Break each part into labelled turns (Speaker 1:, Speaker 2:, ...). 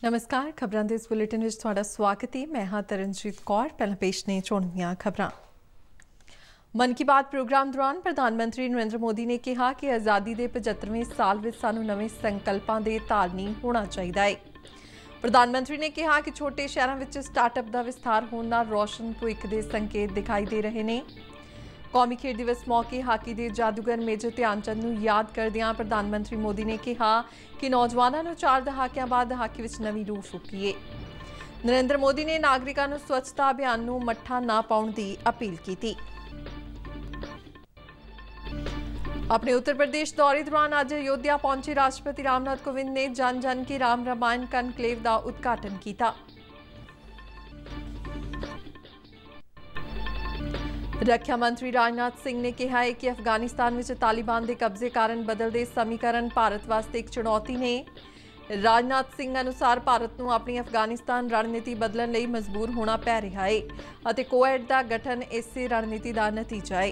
Speaker 1: नमस्कार। खबरां दे इस बुलेटिन विच तुहाडा स्वागत है। मैं हां तरनजीत कौर। पहला पेश ने चोणवीआं खबरां। मन की बात प्रोग्राम दौरान प्रधानमंत्री नरेंद्र मोदी ने कहा कि आज़ादी के 75वें साल में सानू नवे संकल्पों के धारनी होना चाहिए है। प्रधानमंत्री ने कहा कि छोटे शहरों में स्टार्टअप का विस्तार होने नाल रोशन भविख के संकेत दिखाई दे रहे हैं। कौमी खेड दिवस मौके हाकी के जादूगर मेजर ध्यानचंद को याद करदियां प्रधानमंत्री मोदी ने कहा कि नौजवानों को 4 दहाकियां बाद हाकी विच नवी रूह फूकी है। नरेंद्र मोदी ने नागरिकों को स्वच्छता अभियान को मट्ठा ना पाउण की अपील की। अपने उत्तर प्रदेश दौरे दौरान आज अयोध्या पहुंचे राष्ट्रपति रामनाथ कोविंद ने जन जन की राम रामायण कनकलेव का उद्घाटन किया। रक्षा मंत्री राजनाथ सिंह ने कहा है कि अफगानिस्तान में तालिबान के कब्जे कारण बदलते समीकरण भारत वास्ते एक चुनौती ने। राजनाथ सिंह अनुसार भारत को अपनी अफगानिस्तान रणनीति बदलने लिए मजबूर होना पै रहा है और क्वाड का गठन इसी रणनीति का नतीजा है।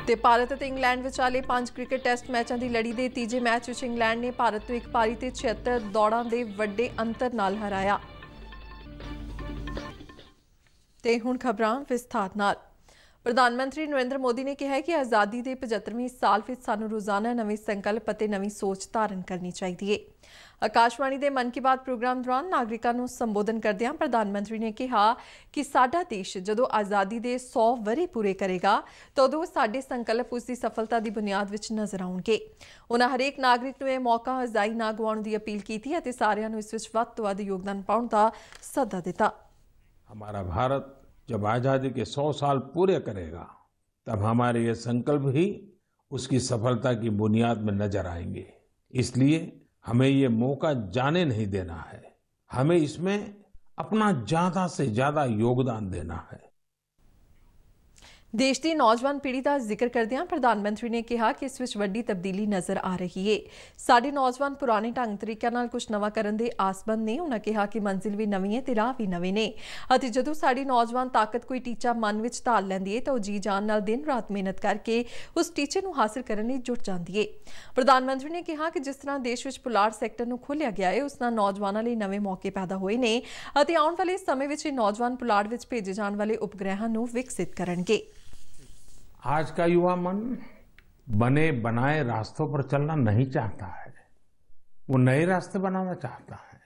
Speaker 1: ते भारत और इंग्लैंड विचाले 5 क्रिकेट टेस्ट मैचों की लड़ी के तीजे मैच में इंग्लैंड ने भारत को एक पारी ते 76 दौड़ों के वड्डे अंतर नाल हराया। ते हुण खबरां विस्तार नाल। प्रधानमंत्री नरेंद्र मोदी ने कहा है कि आज़ादी के 75वें साल में सानू रोजाना नवे संकल्प और नवी सोच धारण करनी चाहिए। आकाशवाणी के मन की बात प्रोग्राम दौरान नागरिकों को संबोधन करदियां प्रधानमंत्री ने कहा कि साडा देश जदों आज़ादी के 100 वरे पूरे करेगा तो उदों साडे संकल्प उसकी सफलता की बुनियाद विच नजर आउणगे। उन्हां हरेक नागरिक नूं यह मौका अजाई ना गवाउण की अपील की और सारिआं नूं इस विच वध तों वध योगदान पाउण दा सद्दा दिता।
Speaker 2: हमारा भारत जब आज़ादी के 100 साल पूरे करेगा तब हमारे ये संकल्प ही उसकी सफलता की बुनियाद में नजर आएंगे। इसलिए हमें ये मौका जाने नहीं देना है। हमें इसमें अपना ज्यादा से ज्यादा योगदान देना है।
Speaker 1: देश की नौजवान पीढ़ी का जिक्र करदियां प्रधानमंत्री ने कहा कि इस विच वड्डी तब्दीली नजर आ रही है। साडे नौजवान पुराने ढंग तरीकों नाल कुछ नवा करन दे आसबंद ने। उन्होंने कहा कि मंजिल भी नवी है ते राह भी नवे ने अते जदों साडी नौजवान ताकत कोई टीचा मन विच ढाल लैंदी है तो जी जान नाल दिन रात मेहनत करके उस टीचे नूं हासिल करन लई जुट जांदी है। प्रधानमंत्री ने कहा कि जिस तरह देश विच पुलाड़ सैक्टर नूं खोलिया गया है उस नाल नौजवानों लई नवे मौके पैदा होए ने अते आउण वाले समय विच नौजवान पुलाड़ विच भेजे जाण वाले उपग्रहां नूं विकसित करनगे।
Speaker 2: आज का युवा मन बने बनाए रास्तों पर चलना नहीं चाहता है। वो नए रास्ते बनाना चाहता है।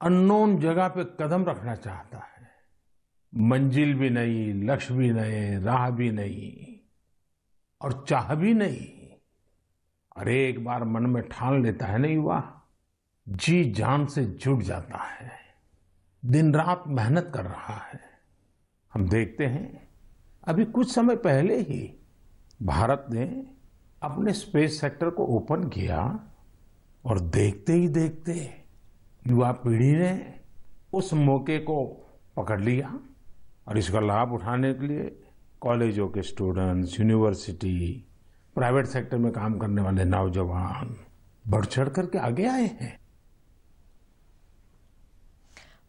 Speaker 2: अननोन जगह पे कदम रखना चाहता है। मंजिल भी नहीं, लक्ष्य भी नहीं, राह भी नहीं और चाह भी नहीं। और एक बार मन में ठान लेता है ना युवा, जी जान से जुट जाता है। दिन रात मेहनत कर रहा है। हम देखते हैं अभी कुछ समय पहले ही भारत ने अपने स्पेस सेक्टर को ओपन किया और देखते ही देखते युवा पीढ़ी ने उस मौके को पकड़ लिया और इसका लाभ उठाने के लिए कॉलेजों के स्टूडेंट्स, यूनिवर्सिटी, प्राइवेट सेक्टर में काम करने वाले नौजवान बढ़ चढ़ करके आगे आए हैं।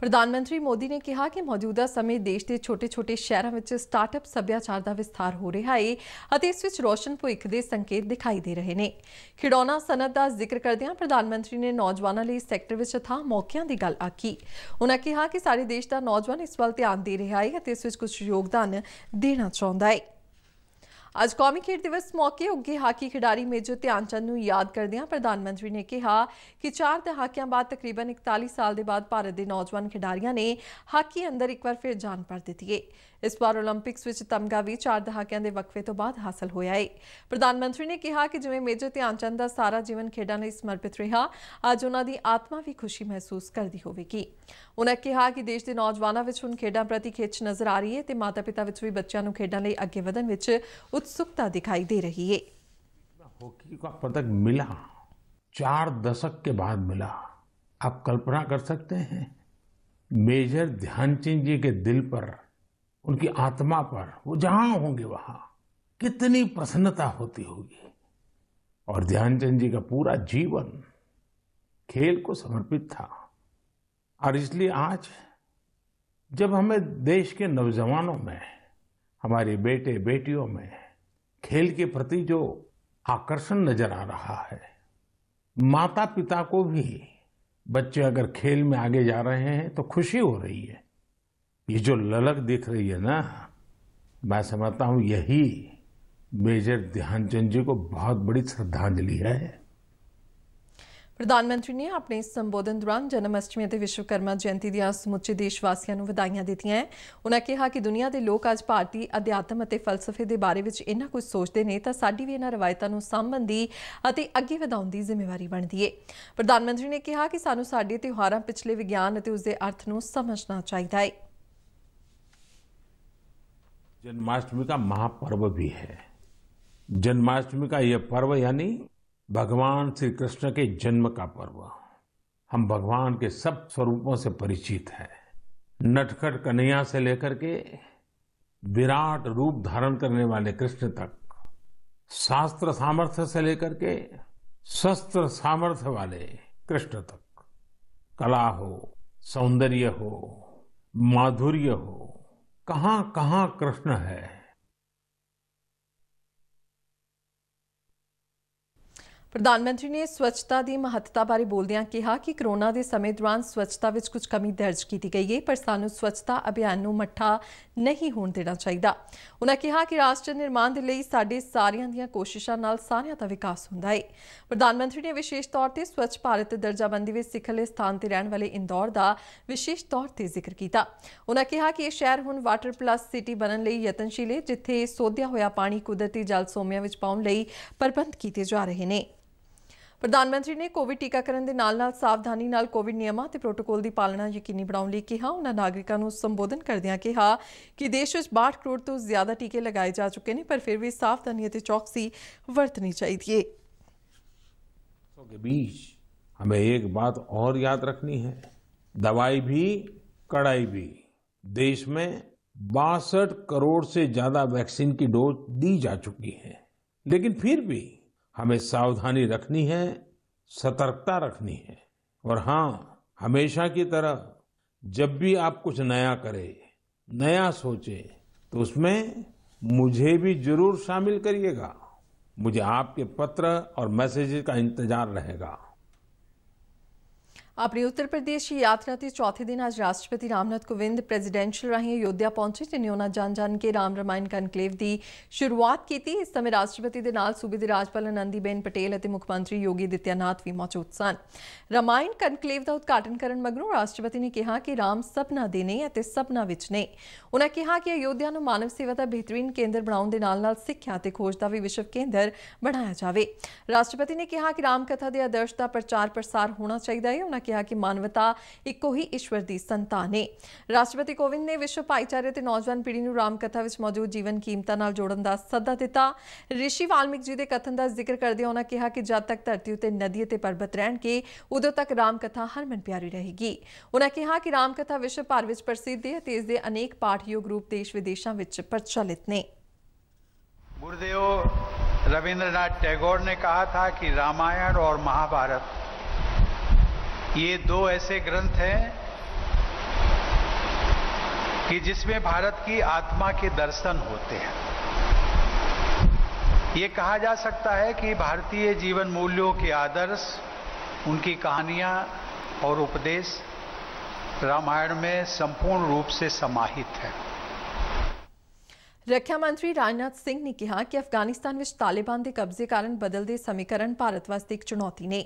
Speaker 1: प्रधानमंत्री मोदी ने कहा कि मौजूदा समय देश के छोटे छोटे शहरों में स्टार्टअप सभ्याचार का विस्तार हो रहा है और इस विच रोशन भविख के संकेत दिखाई दे रहे हैं। खिडौना सनत का जिक्र करदियां प्रधानमंत्री ने नौजवानों लिए इस सैक्टर में अथाह मौकों की गल आखी। उन्होंने कहा कि सारे देश का नौजवान इस वाल ध्यान दे रहा है और इस विच कुछ योगदान देना चाहता है। आज कौमी खेड दिवस मौके उगे हाकी खिडारी मेजर ध्यानचंद को याद करदियां प्रधानमंत्री ने कहा कि 4 दहाकियां बाद तकरीबन 41 साल के बाद भारत के नौजवान खिडारियों ने हाकी अंदर एक बार फिर जान भर दी है। इस बार ओलंपिक्स में तमगा भी 4 दहाकियां के वक्फे तो बाद हासिल होया है। प्रधानमंत्री ने कहा कि जिवें मेजर ध्यानचंद का सारा जीवन खेडों लई समर्पित रहा, अज उन्हां दी आत्मा भी खुशी महसूस करती होवेगी। उन्होंने कहा कि देश के नौजवानों में हुण खेडों प्रति खिच नजर आ रही है तो माता पिता विच भी बच्चों को खेडों लई अगे वधन विच उत्सुकता दिखाई दे रही है।
Speaker 2: हॉकी का पदक मिला 4 दशक के बाद मिला। आप कल्पना कर सकते हैं मेजर ध्यानचंद जी के दिल पर, उनकी आत्मा पर, वो जहां होंगे वहां कितनी प्रसन्नता होती होगी। और ध्यानचंद जी का पूरा जीवन खेल को समर्पित था। और इसलिए आज जब हमें देश के नौजवानों में, हमारे बेटे बेटियों में खेल के प्रति जो आकर्षण नजर आ रहा है, माता पिता को भी बच्चे अगर खेल में आगे जा रहे हैं तो खुशी हो रही है। ये जो ललक दिख रही है ना, मैं समझता हूं यही मेजर ध्यानचंद जी को बहुत बड़ी श्रद्धांजलि है।
Speaker 1: प्रधानमंत्री ने अपने संबोधन दौरान जन्माष्टमी ਅਤੇ ਵਿਸ਼ਵਕਰਮਾ ਜਯੰਤੀ ਦੀਆਂ ਸਮੁੱਚੇ ਦੇਸ਼ਵਾਸੀਆਂ ਨੂੰ ਵਧਾਈਆਂ ਦਿੱਤੀਆਂ। ਉਨ੍ਹਾਂ ਕਿਹਾ ਕਿ ਦੁਨੀਆ ਦੇ ਲੋਕ ਅੱਜ ਭਾਰਤੀ ਅਧਿਆਤਮ ਅਤੇ ਫਲਸਫੇ ਦੇ ਬਾਰੇ ਵਿੱਚ ਇੰਨਾ ਕੁਝ ਸੋਚਦੇ ਨੇ ਤਾਂ ਸਾਡੀ ਵੀ ਇਹਨਾਂ ਰਵਾਇਤਾਂ ਨੂੰ ਸਾਂਭਣ ਦੀ ਅਤੇ ਅੱਗੇ ਵਧਾਉਣ ਦੀ ਜ਼ਿੰਮੇਵਾਰੀ ਬਣਦੀ ਹੈ। ਪ੍ਰਧਾਨ ਮੰਤਰੀ ਨੇ ਕਿਹਾ ਕਿ ਸਾਨੂੰ ਸਾਡੇ ਤਿਉਹਾਰਾਂ ਪਿਛਲੇ ਵਿਗਿਆਨ ਅਤੇ ਉਸ ਦੇ ਅਰਥ ਨੂੰ ਸਮਝਣਾ ਚਾਹੀਦਾ ਹੈ।
Speaker 2: जन्माष्टमी का महापर्व भी है। जन्माष्टमी का यह पर्व यानी भगवान श्री कृष्ण के जन्म का पर्व। हम भगवान के सब स्वरूपों से परिचित हैं। नटखट कन्हैया से लेकर के विराट रूप धारण करने वाले कृष्ण तक, शास्त्र सामर्थ्य से लेकर के शस्त्र सामर्थ्य वाले कृष्ण तक, कला हो, सौंदर्य हो, माधुर्य हो, कहां कहां कृष्ण है।
Speaker 1: ਪ੍ਰਧਾਨ ਮੰਤਰੀ ਨੇ ਸਵੱਛਤਾ ਦੀ ਮਹੱਤਤਾ ਬਾਰੇ ਬੋਲਦਿਆਂ ਕਿਹਾ ਕਿ ਕਰੋਨਾ ਦੇ ਸਮੇਂ ਦੌਰਾਨ ਸਵੱਛਤਾ ਵਿੱਚ ਕੁਝ ਕਮੀ ਦਰਜ ਕੀਤੀ ਗਈ ਹੈ, ਪਰ ਸਾਨੂੰ ਸਵੱਛਤਾ ਅਭਿਆਨ ਨੂੰ ਮੱਠਾ ਨਹੀਂ ਹੋਣ ਦੇਣਾ ਚਾਹੀਦਾ। ਉਨ੍ਹਾਂ ਕਿਹਾ ਕਿ ਰਾਸ਼ਟਰ ਨਿਰਮਾਣ ਦੇ ਲਈ ਸਾਡੇ ਸਾਰਿਆਂ ਦੀਆਂ ਕੋਸ਼ਿਸ਼ਾਂ ਨਾਲ ਸਾਰਿਆਂ ਦਾ ਵਿਕਾਸ ਹੁੰਦਾ ਹੈ। ਪ੍ਰਧਾਨ ਮੰਤਰੀ ਨੇ ਵਿਸ਼ੇਸ਼ ਤੌਰ ਤੇ ਸਵੱਛ ਭਾਰਤ ਦਰਜਾਬੰਦੀ ਵਿੱਚ ਸਿਖਰਲੇ ਸਥਾਨ ਤੇ ਰਹਿਣ ਵਾਲੇ ਇੰਦੌਰ ਦਾ ਵਿਸ਼ੇਸ਼ ਤੌਰ ਤੇ ਜ਼ਿਕਰ ਕੀਤਾ। ਉਨ੍ਹਾਂ ਕਿਹਾ ਕਿ ਇਹ ਸ਼ਹਿਰ ਹੁਣ ਵਾਟਰ ਪਲੱਸ ਸਿਟੀ ਬਣਨ ਲਈ ਯਤਨਸ਼ੀਲ ਹੈ, ਜਿੱਥੇ ਸੋਧਿਆ ਹੋਇਆ ਪਾਣੀ ਕੁਦਰਤੀ ਜਲ ਸੋਮਿਆਂ ਵਿੱਚ ਪਾਉਣ ਲਈ ਪ੍ਰਬੰਧ ਕੀਤੇ ਜਾ ਰਹੇ ਨੇ। ਪ੍ਰਧਾਨ ਮੰਤਰੀ ਨੇ ਕੋਵਿਡ ਟੀਕਾਕਰਨ ਦੇ ਨਾਲ-ਨਾਲ ਸਾਵਧਾਨੀ ਨਾਲ ਕੋਵਿਡ ਨਿਯਮਾਂ ਤੇ ਪ੍ਰੋਟੋਕੋਲ ਦੀ ਪਾਲਣਾ ਯਕੀਨੀ ਬਣਾਉਣ ਲਈ ਕਿਹਾ। ਉਹਨਾਂ ਨਾਗਰਿਕਾਂ ਨੂੰ ਸੰਬੋਧਨ ਕਰਦਿਆਂ ਕਿਹਾ ਕਿ ਦੇਸ਼ ਵਿੱਚ 62 ਕਰੋੜ ਤੋਂ ਜ਼ਿਆਦਾ ਟੀਕੇ ਲਗਾਏ ਜਾ ਚੁੱਕੇ ਨੇ, ਪਰ ਫਿਰ ਵੀ ਸਾਵਧਾਨੀ ਅਤੇ ਚੌਕसी ਵਰਤਣੀ ਚਾਹੀਦੀ है।
Speaker 2: के बीच हमें एक बात और याद रखनी है, दवाई भी कड़ाई भी। देश में 62 करोड़ से ज्यादा वैक्सीन की डोज दी जा चुकी है, लेकिन फिर भी हमें सावधानी रखनी है, सतर्कता रखनी है। और हाँ, हमेशा की तरह जब भी आप कुछ नया करें, नया सोचे, तो उसमें मुझे भी जरूर शामिल करिएगा। मुझे आपके पत्र और मैसेजेस का इंतजार रहेगा।
Speaker 1: अपनी उत्तर प्रदेश की यात्रा के चौथे दिन आज राष्ट्रपति रामनाथ कोविंद प्रेजिडेंशियल राही अयोध्या पहुंचे, जिन्हें उन्होंने जन जन के राम रामायण कनकलेव की शुरुआत की। इस समय राष्ट्रपति के नाल सूबे के राज्यपाल आनंदीबेन पटेल और मुख्यमंत्री योगी आदित्यनाथ भी मौजूद सन। रामायण कनकलेव का उद्घाटन करने मगरों राष्ट्रपति ने कहा कि राम सबना दे ने अते सबना विच ने। उन्होंने कहा कि अयोध्या नूं मानव सेवा का बेहतरीन केंद्र बनाउण दे नाल नाल सिक्ख्या ते खोज का भी विश्व केंद्र बनाया जाए। राष्ट्रपति ने कहा कि राम कथा के आदर्श का प्रचार प्रसार होना चाहिए है। उन्होंने कहा कि मानवता इको ही ईश्वर की संतान है। राष्ट्रपति कोविंद ने विश्व भाईचारे ते नौजवान पीढ़ी नूं राम कथा विच मौजूद जीवन कीमतां नाल जोड़न दा सद्दा दिता। ऋषि वाल्मीकि जी के कथन का जिक्र करदे उन्होंने कहा कि जब तक धरती उत्ते नदी ते पर्वत रहणगे उदों तक राम कथा हरमन प्यारी रहेगी। उन्होंने कहा कि राम कथा विश्व भर विच प्रसिद्ध है ते इस दे अनेक पाठयोग रूप देश विदेशों विच प्रचलित ने।
Speaker 3: गुरुदेव रविंद्रनाथ टैगोर ने कहा था कि रामायण और महाभारत ये दो ऐसे ग्रंथ हैं कि जिसमें भारत की आत्मा के दर्शन होते हैं। ये कहा जा सकता है कि भारतीय जीवन मूल्यों के आदर्श, उनकी कहानियां और उपदेश रामायण में संपूर्ण रूप से समाहित है।
Speaker 1: रक्षा मंत्री राजनाथ सिंह ने कहा कि अफगानिस्तान में तालिबान के कब्जे कारण बदलते समीकरण भारत वास्ते एक चुनौती ने।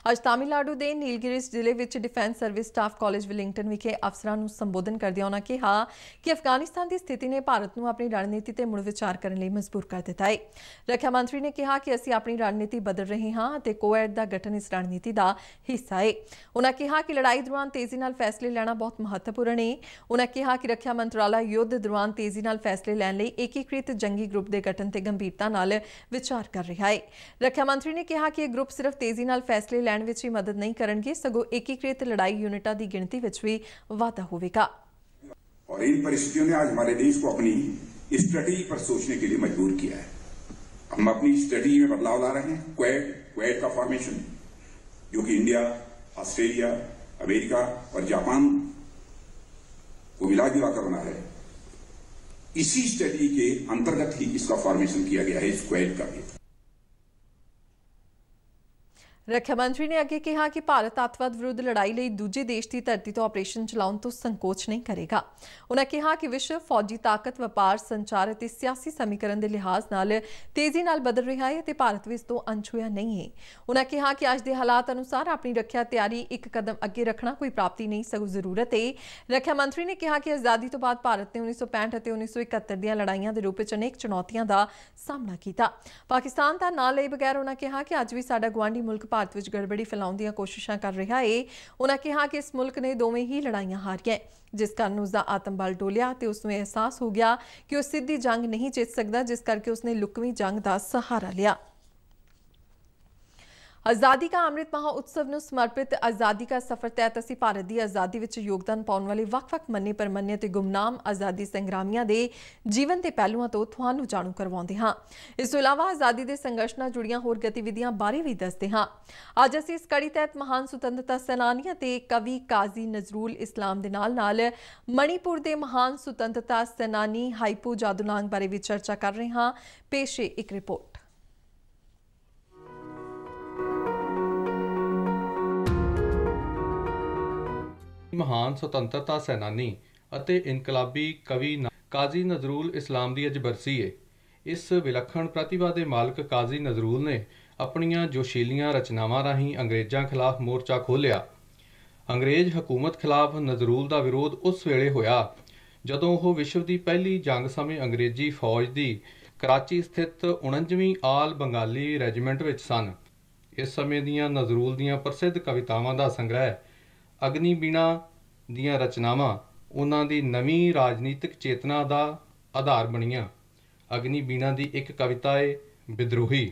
Speaker 1: अज तमिलनाडु के नीलगिरिस जिले में defence service staff college Wellington विखे अफसरां नूं संबोधन करदे उन्होंने कहा कि अफगानिस्तान की स्थिति ने भारत नूं अपनी रणनीति ते मुड़ विचार करने लई मजबूर कर दिता है। रक्षा मंत्री ने कहा कि असीं अपनी रणनीति बदल रहे हां ते कोएड दा गठन इस रणनीति का हिस्सा है। उन्होंने कहा कि लड़ाई दौरान तेजी नाल फैसले लेना बहुत महत्वपूर्ण है। उन्होंने कहा कि रक्षा मंत्रालय युद्ध दौरान तेजी नाल फैसले लैण लई एकीकृत जंगी ग्रुप के गठन से गंभीरता नाल विचार कर रहा है। रक्षा मंत्री ने कहा कि यह ग्रुप सिर्फ तेजी नाल फैसले लैण विच ही मदद नहीं करेंगे, सगों एकीकृत लड़ाई यूनिटां की गिणती विच भी वाधा होगा।
Speaker 4: और इन परिस्थितियों ने आज हमारे देश को अपनी स्ट्रेटजी पर सोचने के लिए मजबूर किया है। हम अपनी स्ट्रेटजी में बदलाव ला रहे हैं। क्वेड का फॉर्मेशन, जो कि इंडिया, ऑस्ट्रेलिया, अमेरिका और जापान को मिला जुलाकर बना है, इसी स्ट्रेटजी के अंतर्गत ही इसका फॉर्मेशन किया गया है, इस क्वेड का भी।
Speaker 1: ਰੱਖਿਆ ਮੰਤਰੀ ਨੇ ਅੱਗੇ ਕਿਹਾ ਕਿ ਭਾਰਤ ਅੱਤਵਾਦ ਵਿਰੁੱਧ ਲੜਾਈ ਲਈ ਦੂਜੇ ਦੇਸ਼ ਦੀ ਧਰਤੀ ਤੋਂ ਆਪਰੇਸ਼ਨ ਚਲਾਉਣ ਤੋਂ ਸੰਕੋਚ ਨਹੀਂ ਕਰੇਗਾ। ਉਨ੍ਹਾਂ ਕਿਹਾ ਕਿ ਵਿਸ਼ਵ ਫੌਜੀ ਤਾਕਤ, ਵਪਾਰ, ਸੰਚਾਰ ਅਤੇ ਸਿਆਸੀ ਸਮੀਕਰਨ ਦੇ ਲਿਹਾਜ਼ ਨਾਲ ਤੇਜ਼ੀ ਨਾਲ ਬਦਲ ਰਿਹਾ ਹੈ ਅਤੇ ਭਾਰਤ ਵੀ ਇਸ ਤੋਂ ਅਣਛੂਹਿਆ ਨਹੀਂ ਹੈ। ਉਨ੍ਹਾਂ ਕਿਹਾ ਕਿ ਅੱਜ ਦੇ ਹਾਲਾਤ ਅਨੁਸਾਰ ਆਪਣੀ ਰੱਖਿਆ ਤਿਆਰੀ ਇੱਕ ਕਦਮ ਅੱਗੇ ਰੱਖਣਾ ਕੋਈ ਪ੍ਰਾਪਤੀ ਨਹੀਂ ਸਗੋਂ ਜ਼ਰੂਰਤ ਹੈ। ਰੱਖਿਆ ਮੰਤਰੀ ਨੇ ਕਿਹਾ ਕਿ ਆਜ਼ਾਦੀ ਤੋਂ ਬਾਅਦ ਭਾਰਤ ਨੇ 1965 ਅਤੇ 1971 ਦੀਆਂ ਲੜਾਈਆਂ ਦੇ ਰੂਪ ਵਿੱਚ ਅਨੇਕ ਚੁਣੌਤੀਆਂ ਦਾ ਸਾਹਮਣਾ ਕੀਤਾ। ਪਾਕਿਸਤਾਨ ਦਾ ਨਾਂ ਲਏ ਬਗੈਰ ਉਨ੍ਹਾਂ ਕਿਹਾ ਕਿ ਅੱਜ ਵੀ ਸਾਡਾ ਗੁਆਂਢੀ ਮੁਲਕ ਭਾਰਤ ਵਿੱਚ ਗੜਬੜੀ ਫੈਲਾਉਣ ਦੀਆਂ ਕੋਸ਼ਿਸ਼ਾਂ ਕਰ ਰਿਹਾ ਹੈ। ਉਨ੍ਹਾਂ ਕਿਹਾ ਕਿ ਇਸ ਮੁਲਕ ਨੇ ਦੋਵੇਂ ਹੀ ਲੜਾਈਆਂ ਹਾਰੀਆਂ, ਜਿਸ ਕਾਰਨ ਉਸਦਾ ਆਤਮ ਬਲ ਡੋਲਿਆ ਤੇ ਉਸ ਨੂੰ ਅਹਿਸਾਸ ਹੋ ਗਿਆ ਕਿ ਉਹ ਸਿੱਧੀ ਜੰਗ ਨਹੀਂ ਜਿੱਤ ਸਕਦਾ, ਜਿਸ ਕਰਕੇ ਉਸਨੇ ਲੁਕਵੀਂ ਜੰਗ ਦਾ ਸਹਾਰਾ ਲਿਆ। आज़ादी का अमृत महोत्सव ਨੂੰ ਸਮਰਪਿਤ आज़ादी का सफर तहत ਅਸੀਂ ਭਾਰਤ ਦੀ ਆਜ਼ਾਦੀ ਵਿੱਚ ਯੋਗਦਾਨ ਪਾਉਣ ਵਾਲੇ ਵੱਖ-ਵੱਖ ਮੰਨੇ ਪਰਮੰਨੇ ਤੇ ਗੁਮਨਾਮ ਆਜ਼ਾਦੀ ਸੰਗਰਾਮੀਆਂ ਦੇ ਜੀਵਨ ਤੇ ਪਹਿਲੂਆਂ ਤੋਂ ਤੁਹਾਨੂੰ ਜਾਣੂ ਕਰਵਾਉਂਦੇ ਹਾਂ। ਇਸ ਤੋਂ ਇਲਾਵਾ ਆਜ਼ਾਦੀ ਦੇ ਸੰਘਰਸ਼ ਨਾਲ ਜੁੜੀਆਂ ਹੋਰ ਗਤੀਵਿਧੀਆਂ ਬਾਰੇ ਵੀ ਦੱਸਦੇ ਹਾਂ। ਅੱਜ ਅਸੀਂ ਇਸ ਕੜੀ ਤਹਿਤ ਮਹਾਨ ਸੁਤੰਤਰਤਾ ਸੈਨਾਨੀ ਅਤੇ ਕਵੀ ਕਾਜ਼ੀ ਨਜ਼ਰੂਲ ਇਸਲਾਮ ਦੇ ਨਾਲ ਮਣੀਪੁਰ ਦੇ ਮਹਾਨ ਸੁਤੰਤਰਤਾ ਸੈਨਾਨੀ ਹਾਈਪੂ ਜਾਦੂਨਾਂਗ ਬਾਰੇ ਵੀ ਚਰਚਾ ਕਰ ਰਹੇ ਹਾਂ। ਪੇਸ਼ ਹੈ ਇੱਕ ਰਿਪੋर्ट।
Speaker 5: महान सुतंत्रता सैनानी ਅਤੇ ਇਨਕਲਾਬੀ ਕਵੀ ਕਾਜ਼ੀ ਨਜ਼ਰੂਲ ਇਸਲਾਮ ਦੀ ਅੱਜ ਬਰਸੀ ਹੈ। ਇਸ ਵਿਲੱਖਣ ਪ੍ਰਤਿਭਾ ਦੇ ਮਾਲਕ ਕਾਜ਼ੀ ਨਜ਼ਰੂਲ ਨੇ ਆਪਣੀਆਂ ਜੋਸ਼ੀਲੀਆਂ ਰਚਨਾਵਾਂ ਰਾਹੀਂ ਅੰਗਰੇਜ਼ਾਂ ਖਿਲਾਫ ਮੋਰਚਾ ਖੋਲ੍ਹਿਆ। ਅੰਗਰੇਜ਼ ਹਕੂਮਤ ਖਿਲਾਫ ਨਜ਼ਰੂਲ ਦਾ ਵਿਰੋਧ ਉਸ ਵੇਲੇ ਹੋਇਆ ਜਦੋਂ ਉਹ ਵਿਸ਼ਵ ਦੀ ਪਹਿਲੀ ਜੰਗ ਸਮੇਂ ਅੰਗਰੇਜ਼ੀ ਫੌਜ ਦੀ ਕਰਾਚੀ ਸਥਿਤ 49ਵੀਂ ਆਲ ਬੰਗਾਲੀ ਰੈਜੀਮੈਂਟ ਵਿੱਚ ਸਨ। ਇਸ ਸਮੇਂ ਦੀਆਂ ਨਜ਼ਰੂਲ ਦੀਆਂ ਪ੍ਰਸਿੱਧ ਕਵਿਤਾਵਾਂ ਦਾ ਸੰਗ੍ਰਹਿ ਅਗਨੀ ਬੀਣਾ ਦੀਆਂ ਰਚਨਾਵਾਂ ਉਹਨਾਂ ਦੀ ਨਵੀਂ ਰਾਜਨੀਤਿਕ ਚੇਤਨਾ ਦਾ ਆਧਾਰ ਬਣੀਆਂ। ਅਗਨੀ ਬੀਣਾ ਦੀ ਇੱਕ ਕਵਿਤਾ ਹੈ ਵਿਦਰੋਹੀ।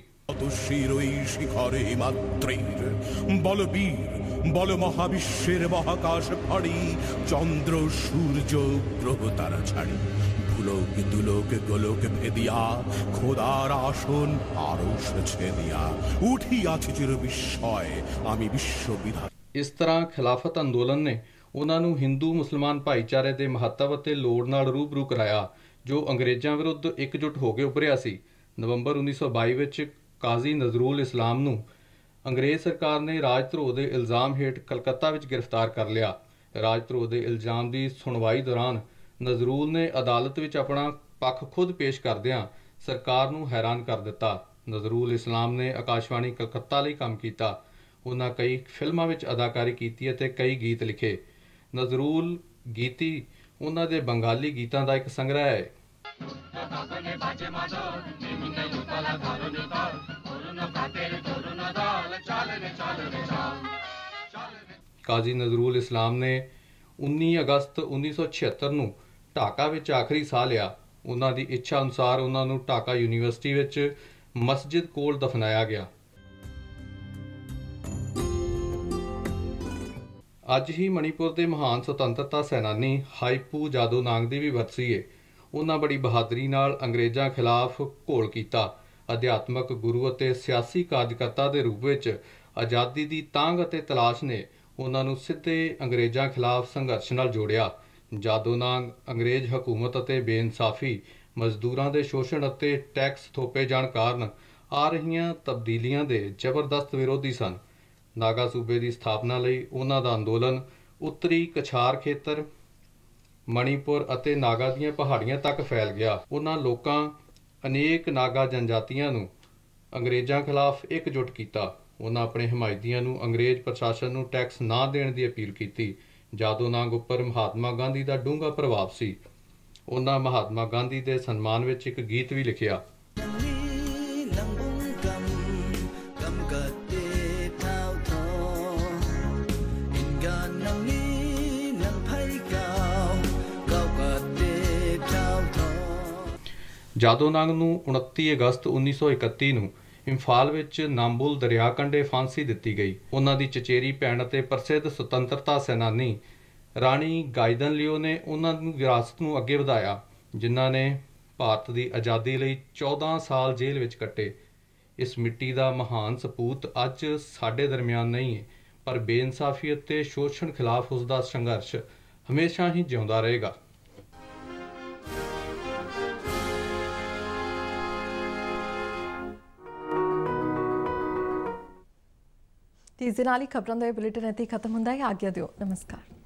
Speaker 5: বল মহাবিশ্বের মহাকাশ ফাড়ি চন্দ্র সূর্য গ্রহ তারা ছাড়ি ভুলোক দুলোক গোলোক ভেদিয়া খোদার আসন আরশ ছেদিয়া উঠিয়াছে চির বিস্ময় আমি বিশ্ববিধাতা। ਇਸ ਤਰ੍ਹਾਂ ਖਿਲਾਫਤ ਅੰਦੋਲਨ ਨੇ ਉਹਨਾਂ ਨੂੰ ਹਿੰਦੂ ਮੁਸਲਮਾਨ ਭਾਈਚਾਰੇ ਦੇ ਮਹੱਤਵ ਅਤੇ ਲੋੜ ਨਾਲ ਰੂਬਰੂ ਕਰਾਇਆ ਜੋ ਅੰਗਰੇਜ਼ਾਂ ਵਿਰੁੱਧ ਇਕਜੁੱਟ ਹੋ ਕੇ ਉੱਭਰਿਆ ਸੀ। ਨਵੰਬਰ 1922 ਵਿੱਚ ਕਾਜ਼ੀ ਨਜ਼ਰੂਲ ਇਸਲਾਮ ਨੂੰ ਅੰਗਰੇਜ਼ ਸਰਕਾਰ ਨੇ ਰਾਜ ਧਰੋਹ ਦੇ ਇਲਜ਼ਾਮ ਹੇਠ ਕਲਕੱਤਾ ਵਿੱਚ ਗ੍ਰਿਫਤਾਰ ਕਰ ਲਿਆ। ਰਾਜ ਧਰੋਹ ਦੇ ਇਲਜ਼ਾਮ ਦੀ ਸੁਣਵਾਈ ਦੌਰਾਨ ਨਜ਼ਰੂਲ ਨੇ ਅਦਾਲਤ ਵਿੱਚ ਆਪਣਾ ਪੱਖ ਖੁਦ ਪੇਸ਼ ਕਰਦਿਆਂ ਸਰਕਾਰ ਨੂੰ ਹੈਰਾਨ ਕਰ ਦਿੱਤਾ। ਨਜ਼ਰੂਲ ਇਸਲਾਮ ਨੇ ਆਕਾਸ਼ਵਾਣੀ ਕਲਕੱਤਾ ਲਈ ਕੰਮ ਕੀਤਾ। ਉਹਨਾਂ ਕਈ ਫਿਲਮਾਂ ਵਿੱਚ ਅਦਾਕਾਰੀ ਕੀਤੀ ਅਤੇ ਕਈ ਗੀਤ ਲਿਖੇ। ਨਜ਼ਰੂਲ ਗੀਤੀ ਉਹਨਾਂ ਦੇ ਬੰਗਾਲੀ ਗੀਤਾਂ ਦਾ ਇੱਕ ਸੰਗ੍ਰਹਿ ਹੈ। ਕਾਜ਼ੀ ਨਜ਼ਰੂਲ ਇਸਲਾਮ ਨੇ 19 ਅਗਸਤ 1976 ਨੂੰ ਢਾਕਾ ਵਿੱਚ ਆਖਰੀ ਸਾਹ ਲਿਆ। ਉਹਨਾਂ ਦੀ ਇੱਛਾ ਅਨੁਸਾਰ ਉਹਨਾਂ ਨੂੰ ਢਾਕਾ ਯੂਨੀਵਰਸਿਟੀ ਵਿੱਚ ਮਸਜਿਦ ਕੋਲ ਦਫਨਾਇਆ ਗਿਆ। ਅੱਜ ਹੀ ਮਣੀਪੁਰ ਦੇ ਮਹਾਨ ਸੁਤੰਤਰਤਾ ਸੈਨਾਨੀ ਹਾਈਪੂ ਜਾਦੋਨਾਂਗ ਦੀ ਵੀ ਬਰਸੀ ਹੈ। ਉਹਨਾਂ ਬੜੀ ਬਹਾਦਰੀ ਨਾਲ ਅੰਗਰੇਜ਼ਾਂ ਖਿਲਾਫ ਘੋਲ ਕੀਤਾ। ਅਧਿਆਤਮਕ ਗੁਰੂ ਅਤੇ ਸਿਆਸੀ ਕਾਰਜਕਰਤਾ ਦੇ ਰੂਪ ਵਿੱਚ ਆਜ਼ਾਦੀ ਦੀ ਤਾਂਘ ਅਤੇ ਤਲਾਸ਼ ਨੇ ਉਹਨਾਂ ਨੂੰ ਸਿੱਧੇ ਅੰਗਰੇਜ਼ਾਂ ਖਿਲਾਫ ਸੰਘਰਸ਼ ਨਾਲ ਜੋੜਿਆ। ਜਾਦੋਨਾਂਗ ਅੰਗਰੇਜ਼ ਹਕੂਮਤ ਅਤੇ ਬੇਇਨਸਾਫੀ, ਮਜ਼ਦੂਰਾਂ ਦੇ ਸ਼ੋਸ਼ਣ ਅਤੇ ਟੈਕਸ ਥੋਪੇ ਜਾਣ ਕਾਰਨ ਆ ਰਹੀਆਂ ਤਬਦੀਲੀਆਂ ਦੇ ਜ਼ਬਰਦਸਤ ਵਿਰੋਧੀ ਸਨ। ਨਾਗਾ ਸੂਬੇ ਦੀ ਸਥਾਪਨਾ ਲਈ ਉਹਨਾਂ ਦਾ ਅੰਦੋਲਨ ਉੱਤਰੀ ਕਛਾਰ ਖੇਤਰ, ਮਣੀਪੁਰ ਅਤੇ ਨਾਗਾ ਦੀਆਂ ਪਹਾੜੀਆਂ ਤੱਕ ਫੈਲ ਗਿਆ। ਉਹਨਾਂ ਲੋਕਾਂ ਅਨੇਕ ਨਾਗਾ ਜਨਜਾਤੀਆਂ ਨੂੰ ਅੰਗਰੇਜ਼ਾਂ ਖਿਲਾਫ ਇਕਜੁੱਟ ਕੀਤਾ। ਉਹਨਾਂ ਆਪਣੇ ਹਮਾਇਤੀਆਂ ਨੂੰ ਅੰਗਰੇਜ਼ ਪ੍ਰਸ਼ਾਸਨ ਨੂੰ ਟੈਕਸ ਨਾ ਦੇਣ ਦੀ ਅਪੀਲ ਕੀਤੀ। ਜਾਦੋਨਾਂਗ ਉੱਪਰ ਮਹਾਤਮਾ ਗਾਂਧੀ ਦਾ ਡੂੰਘਾ ਪ੍ਰਭਾਵ ਸੀ। ਉਹਨਾਂ ਮਹਾਤਮਾ ਗਾਂਧੀ ਦੇ ਸਨਮਾਨ ਵਿੱਚ ਇੱਕ ਗੀਤ ਵੀ ਲਿਖਿਆ। ਜਾਦੋਨਾਂਗ ਨੂੰ 29 ਅਗਸਤ 1931 ਨੂੰ ਇੰਫਾਲ ਵਿੱਚ ਨਾਂਬੁਲ ਦਰਿਆ ਕੰਢੇ ਫਾਂਸੀ ਦਿੱਤੀ ਗਈ। ਉਹਨਾਂ ਦੀ ਚਚੇਰੀ ਭੈਣ ਅਤੇ ਪ੍ਰਸਿੱਧ ਸੁਤੰਤਰਤਾ ਸੈਨਾਨੀ ਰਾਣੀ ਗਾਈਦਨਲਿਓ ਨੇ ਉਹਨਾਂ ਨੂੰ ਵਿਰਾਸਤ ਨੂੰ ਅੱਗੇ ਵਧਾਇਆ, ਜਿਨ੍ਹਾਂ ਨੇ ਭਾਰਤ ਦੀ ਆਜ਼ਾਦੀ ਲਈ 14 ਸਾਲ ਜੇਲ੍ਹ ਵਿੱਚ ਕੱਟੇ। ਇਸ ਮਿੱਟੀ ਦਾ ਮਹਾਨ ਸਪੂਤ ਅੱਜ ਸਾਡੇ ਦਰਮਿਆਨ ਨਹੀਂ ਹੈ, ਪਰ ਬੇਇਨਸਾਫੀ ਅਤੇ ਸ਼ੋਸ਼ਣ ਖਿਲਾਫ ਉਸ ਦਾ ਸੰਘਰਸ਼ ਹਮੇਸ਼ਾ ਹੀ ਜਿਉਂਦਾ ਰਹੇਗਾ।
Speaker 1: ਇਸ ਦੇ ਨਾਲ ਹੀ ਖਬਰਾਂ ਦਾ ਇਹ ਬੁਲੇਟਿਨ ਇੱਥੇ ਹੀ ਖਤਮ ਹੁੰਦਾ ਹੈ। ਆਗਿਆ ਦਿਓ। ਨਮਸਕਾਰ।